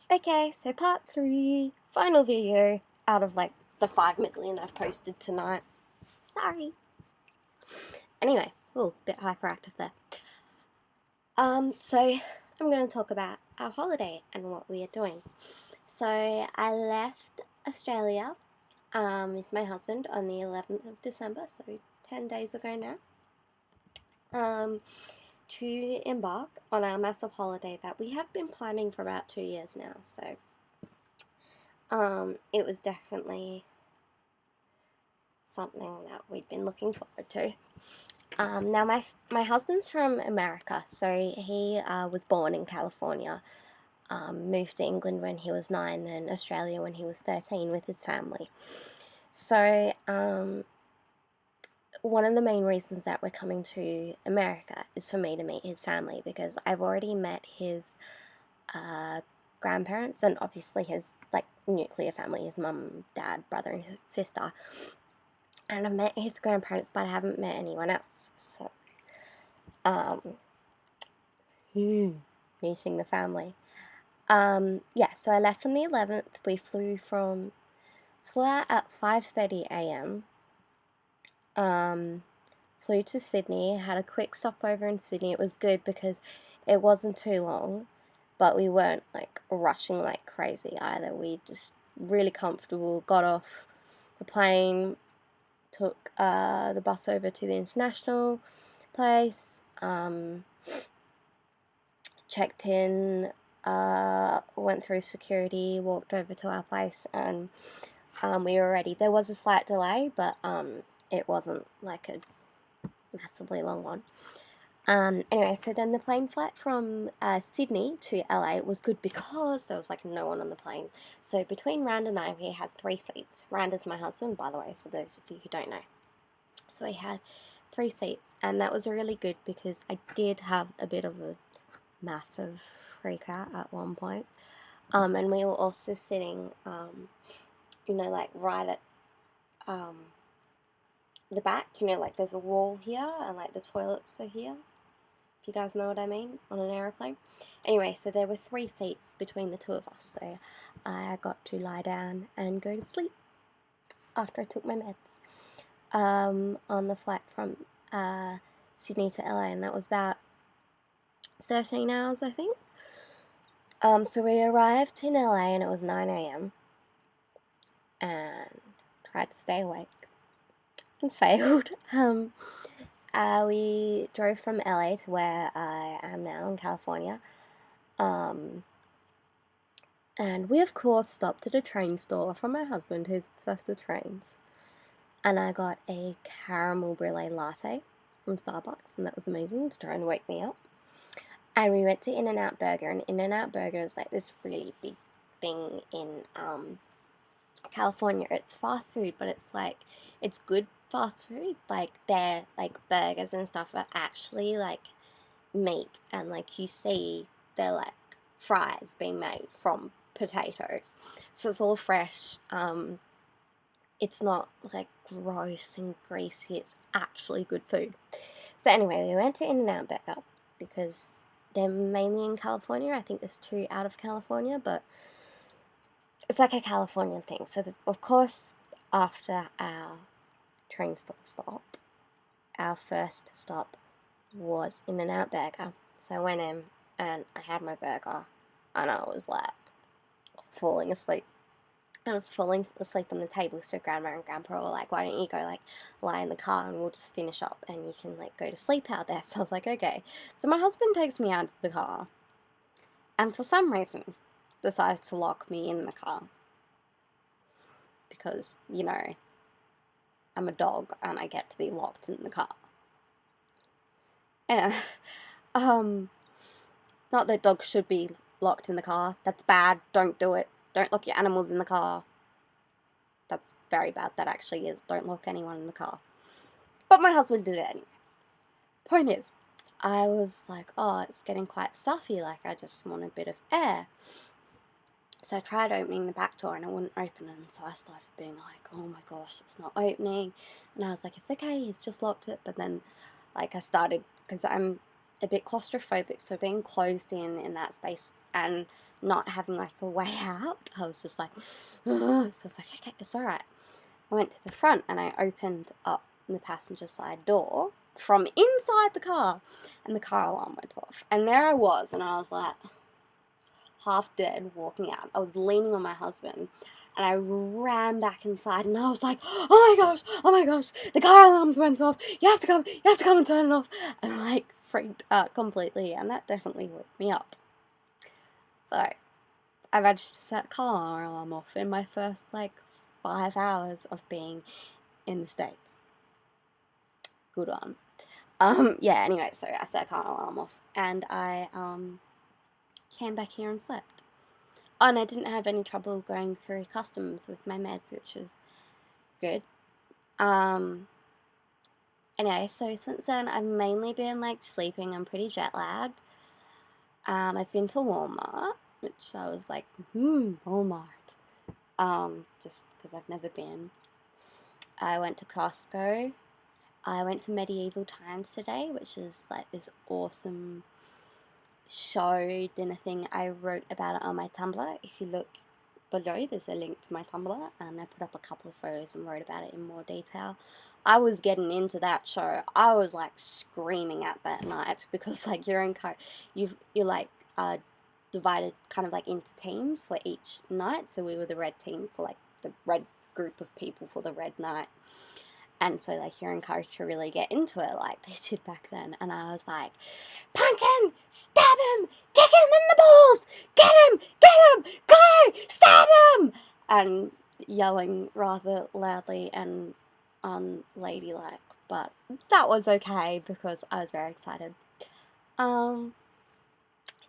Okay, so part 3, final video out of like the 5 million I've posted tonight. Sorry. Anyway, bit hyperactive there. So I'm going to talk about our holiday and what we are doing. So I left Australia with my husband on the 11th of December, so 10 days ago now, to embark on our massive holiday that we have been planning for about 2 years now. So it was definitely something that we'd been looking forward to. Now my husband's from America, so he was born in California, moved to England when he was 9, then Australia when he was 13 with his family. So one of the main reasons that we're coming to America is for me to meet his family, because I've already met his grandparents and obviously his nuclear family, his mum, dad, brother and his sister. And I've met his grandparents, but I haven't met anyone else. So, meeting the family. Yeah, so I left on the 11th. We flew out at 5:30 a.m. Flew to Sydney, had a quick stopover in Sydney. It was good because it wasn't too long, but we weren't rushing like crazy either. We just really comfortable, got off the plane, took the bus over to the international place, checked in, went through security, walked over to our place, and we were ready. There was a slight delay, but it wasn't like a massively long one. Anyway, so then the plane flight from Sydney to LA was good because there was no one on the plane. So between Rand and I, we had 3 seats. Rand is my husband, by the way, for those of you who don't know. So we had 3 seats, and that was really good because I did have a bit of a massive freak out at one point. And we were also sitting, right at the back, there's a wall here and the toilets are here. If you guys know what I mean, on an aeroplane. Anyway, so there were 3 seats between the 2 of us, so I got to lie down and go to sleep after I took my meds on the flight from Sydney to LA, and that was about 13 hours, I think. So we arrived in LA and it was 9 a.m. and tried to stay awake and failed. We drove from LA to where I am now in California, and we of course stopped at a train store for my husband, who's obsessed with trains, and I got a caramel brulee latte from Starbucks, and that was amazing to try and wake me up. And we went to In-N-Out Burger, and In-N-Out Burger is this really big thing in California. It's fast food, but it's good fast food. Their burgers and stuff are actually meat, and you see they're fries being made from potatoes, so it's all fresh. It's not gross and greasy. It's actually good food. So anyway, we went to In-N-Out Burger because they're mainly in California. I think there's 2 out of California, but it's a Californian thing. So of course, after our train stop, our first stop was In-N-Out Burger. So I went in and I had my burger, and I was falling asleep. I was falling asleep on the table, so Grandma and Grandpa were like, why don't you go lie in the car and we'll just finish up and you can go to sleep out there. So I was like, okay. So my husband takes me out of the car and for some reason decides to lock me in the car because, I'm a dog and I get to be locked in the car. And not that dogs should be locked in the car. That's bad. Don't do it. Don't lock your animals in the car. That's very bad. That actually is. Don't lock anyone in the car. But my husband did it anyway. Point is, I was like, oh, it's getting quite stuffy. I just want a bit of air. So I tried opening the back door and it wouldn't open. And so I started being like, oh my gosh, it's not opening. And I was like, it's okay. He's just locked it. But then, I started, because I'm a bit claustrophobic. So being closed in that space and not having like a way out. I was just like, ugh. So I was like, okay, it's alright. I went to the front and I opened up the passenger side door from inside the car, and the car alarm went off. And there I was, and I was like, half dead, walking out. I was leaning on my husband, and I ran back inside, and I was like, oh my gosh, the car alarms went off. You have to come and turn it off. And I like freaked out completely, and that definitely woke me up. So I managed to set car alarm off in my first like 5 hours of being in the States. Good on. Yeah, anyway, so I set car alarm off, and I came back here and slept. Oh, and I didn't have any trouble going through customs with my meds, which was good. Anyway, so since then I've mainly been like sleeping. I'm pretty jet lagged. I've been to Walmart, which I was like, Walmart. Just because I've never been. I went to Costco. I went to Medieval Times today, which is like this awesome show dinner thing. I wrote about it on my Tumblr. If you look below, there's a link to my Tumblr, and I put up a couple of photos and wrote about it in more detail. I was getting into that show. I was like screaming at that night because like you're like divided kind of like into teams for each night. So we were the red team for like the red group of people for the red night. And so, like, you're encouraged to really get into it like they did back then. And I was like, punch him! Stab him! Kick him in the balls! Get him! Go! Stab him! And yelling rather loudly and unladylike. But that was okay because I was very excited. Yeah,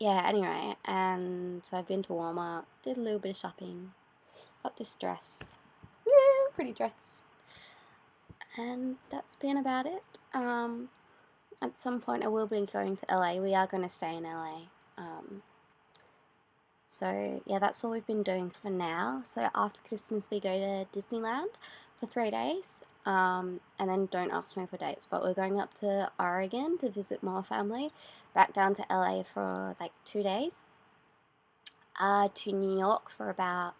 anyway. And so I've been to Walmart, did a little bit of shopping, got this dress. Yeah, pretty dress. And that's been about it. At some point I will be going to LA. We are going to stay in LA. So yeah, that's all we've been doing for now. So after Christmas we go to Disneyland for 3 days. And then don't ask me for dates, but we're going up to Oregon to visit more family. Back down to LA for like 2 days. To New York for about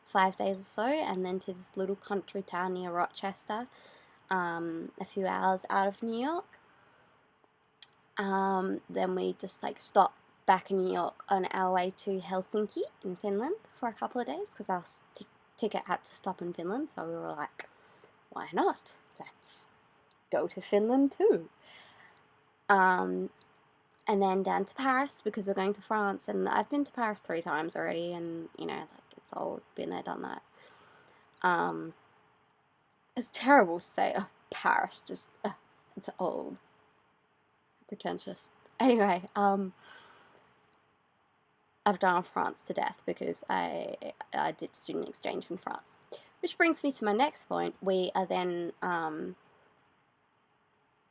5 days or so. And then to this little country town near Rochester. A few hours out of New York. Then we just like stopped back in New York on our way to Helsinki in Finland for a couple of days because our ticket had to stop in Finland, so we were like, why not? Let's go to Finland too. And then down to Paris because we're going to France, and I've been to Paris 3 times already, and you know, like it's old, been there, done that. It's terrible to say, oh, Paris, just, it's old. Pretentious. Anyway, I've done France to death because I did student exchange in France. Which brings me to my next point. We are then,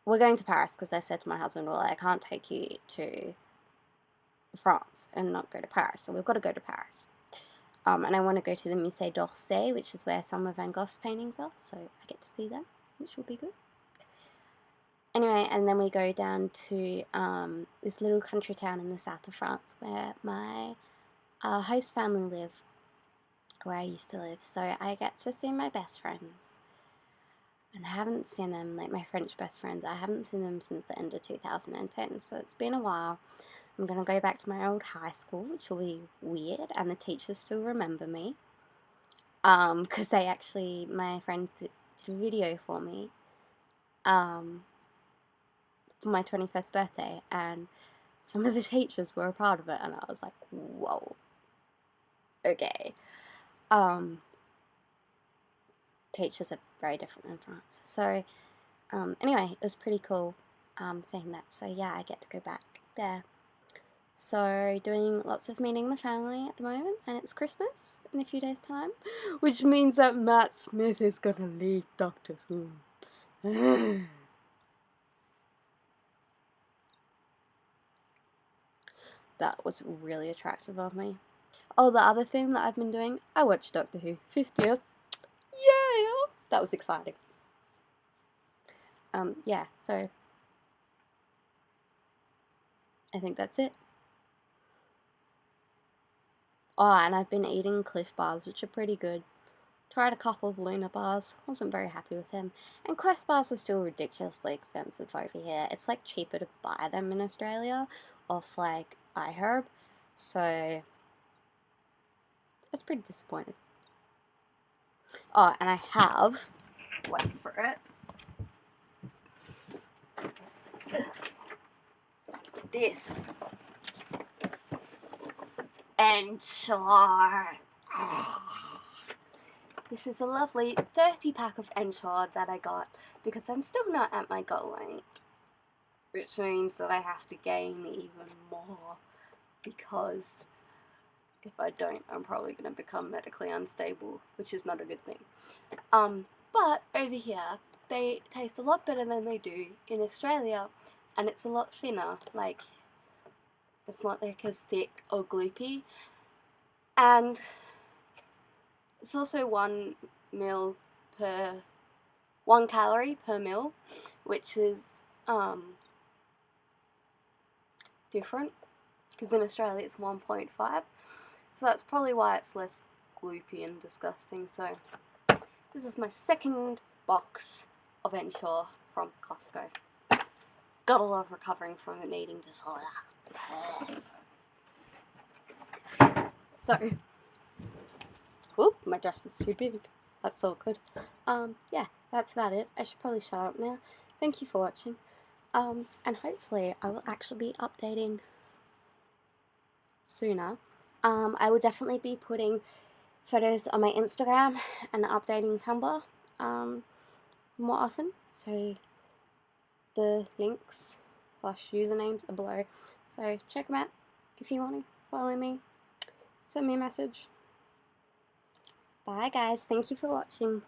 we're going to Paris because I said to my husband, well, I can't take you to France and not go to Paris, so we've got to go to Paris. And I want to go to the Musée d'Orsay, which is where some of Van Gogh's paintings are, so I get to see them, which will be good. Anyway, and then we go down to this little country town in the south of France where my host family live, where I used to live. So I get to see my best friends. And I haven't seen them, like my French best friends, I haven't seen them since the end of 2010. So it's been a while. I'm going to go back to my old high school, which will be weird, and the teachers still remember me. Because they actually, my friend did a video for me. For my 21st birthday, and some of the teachers were a part of it, and I was like, whoa, okay. Teachers are very different in France. So, anyway, it was pretty cool seeing that. So yeah, I get to go back there. So doing lots of meeting the family at the moment, and it's Christmas in a few days' time, which means that Matt Smith is gonna leave Doctor Who. That was really attractive of me. Oh, the other thing that I've been doing, I watched Doctor Who 50th. Yeah, that was exciting. Yeah, so I think that's it. Oh, and I've been eating Cliff Bars, which are pretty good. Tried a couple of Luna bars, wasn't very happy with them. And Quest bars are still ridiculously expensive over here. It's like cheaper to buy them in Australia off like iHerb. So it's pretty disappointing. Oh, and I have, wait for it, this Ensure. This is a lovely 30 pack of Ensure that I got because I'm still not at my goal weight, which means that I have to gain even more, because if I don't, I'm probably going to become medically unstable, which is not a good thing. But over here, they taste a lot better than they do in Australia, and it's a lot thinner. Like, it's not like as thick or gloopy, and it's also 1 calorie per meal, which is different, because in Australia it's 1.5, so that's probably why it's less gloopy and disgusting. So this is my second box of Ensure from Costco. Gotta love recovering from an eating disorder. So, whoop, my dress is too big. That's so good. Yeah, that's about it. I should probably shut up now. Thank you for watching. And hopefully I will actually be updating sooner. I will definitely be putting photos on my Instagram and updating Tumblr more often. So the links / usernames are below. So check them out if you want to follow me. Send me a message. Bye guys, thank you for watching.